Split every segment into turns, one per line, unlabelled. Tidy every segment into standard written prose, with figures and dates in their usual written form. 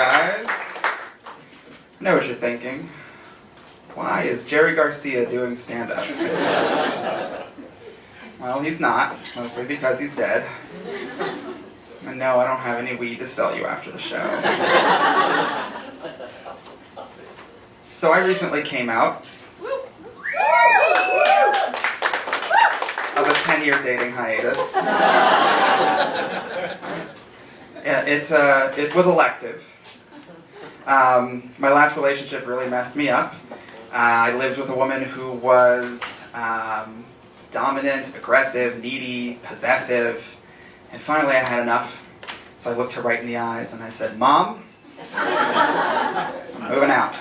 guys. I know what you're thinking. Why is Jerry Garcia doing stand-up? Well, he's not, mostly because he's dead. And no, I don't have any weed to sell you after the show. So I recently came out of a 10-year dating hiatus. It was elective. My last relationship really messed me up. I lived with a woman who was dominant, aggressive, needy, possessive, and finally I had enough. So I looked her right in the eyes and I said, "Mom, I'm moving out."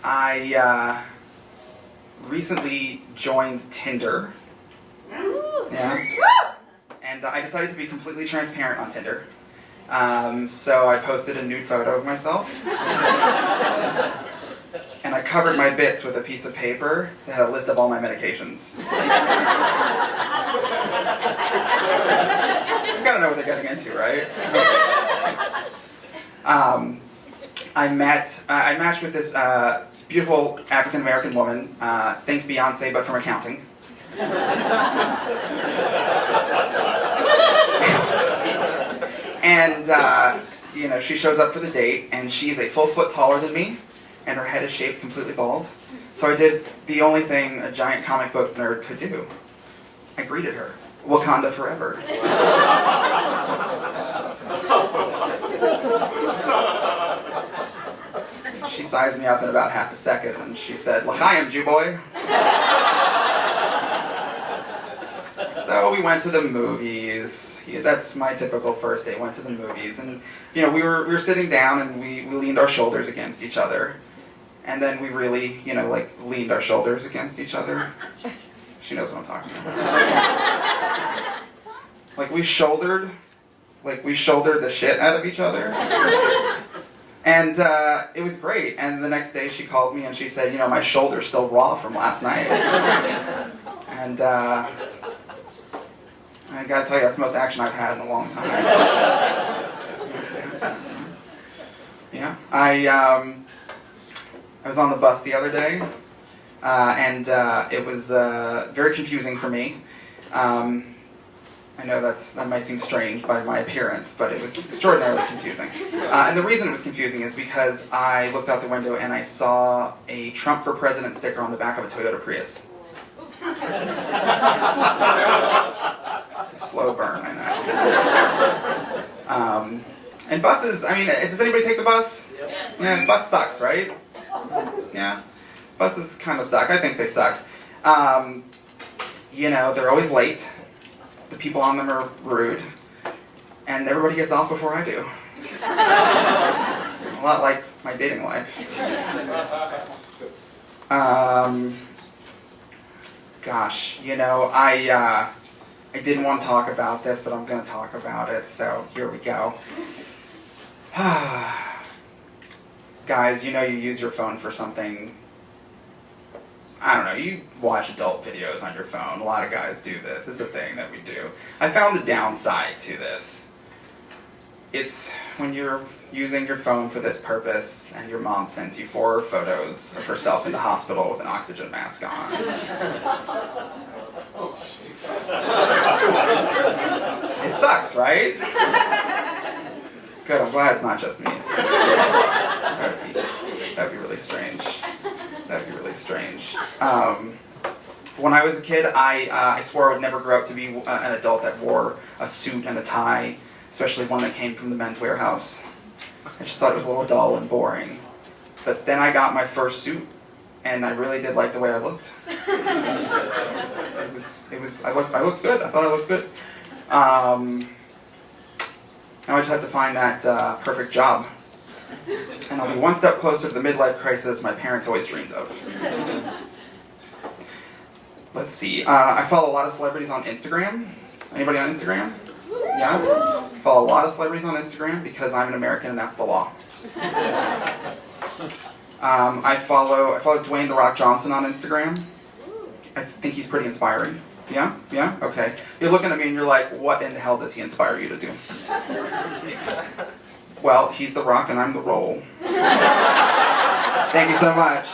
I recently joined Tinder. Yeah. And I decided to be completely transparent on Tinder. So I posted a nude photo of myself. And I covered my bits with a piece of paper that had a list of all my medications. You gotta know what they're getting into, right? I matched with this beautiful African American woman, think Beyonce but from accounting. And she shows up for the date, and she's a full foot taller than me, and her head is shaved completely bald. So I did the only thing a giant comic book nerd could do. I greeted her. Wakanda forever. She sized me up in about half a second, and she said, "L'chaim, Jew boy." So we went to the movies. That's my typical first date. Went to the movies, and we were sitting down, and we leaned our shoulders against each other, and then we really leaned our shoulders against each other. She knows what I'm talking about. We shouldered the shit out of each other, and it was great. And the next day she called me and she said, "My shoulder's still raw from last night," and. I gotta tell you, that's the most action I've had in a long time. I was on the bus the other day, and it was very confusing for me. I know that might seem strange by my appearance, but it was extraordinarily confusing. And the reason it was confusing is because I looked out the window and I saw a Trump for President sticker on the back of a Toyota Prius. It's a slow burn, I know. And buses, does anybody take the bus? Yeah, the bus sucks, right? Yeah, buses kind of suck. I think they suck. They're always late. The people on them are rude. And everybody gets off before I do. A lot like my dating life. Gosh, I didn't want to talk about this, but I'm going to talk about it, so here we go. Guys, you use your phone for something, I don't know, you watch adult videos on your phone. A lot of guys do this. It's a thing that we do. I found the downside to this. It's when you're using your phone for this purpose and your mom sends you 4 photos of herself in the hospital with an oxygen mask on. It sucks, right? Good, I'm glad it's not just me. That'd be really strange. When I was a kid, I swore I would never grow up to be an adult that wore a suit and a tie, especially one that came from the Men's Warehouse. I just thought it was a little dull and boring. But then I got my first suit, and I really did like the way I looked. I looked good. I thought I looked good. Now I just have to find that perfect job. And I'll be one step closer to the midlife crisis my parents always dreamed of. Let's see. I follow a lot of celebrities on Instagram. Anybody on Instagram? Yeah? I follow a lot of celebrities on Instagram because I'm an American and that's the law. I follow Dwayne "The Rock" Johnson on Instagram. I think he's pretty inspiring. Yeah? Yeah? Okay. You're looking at me and you're like, what in the hell does he inspire you to do? Well, he's the rock and I'm the roll. Thank you so much.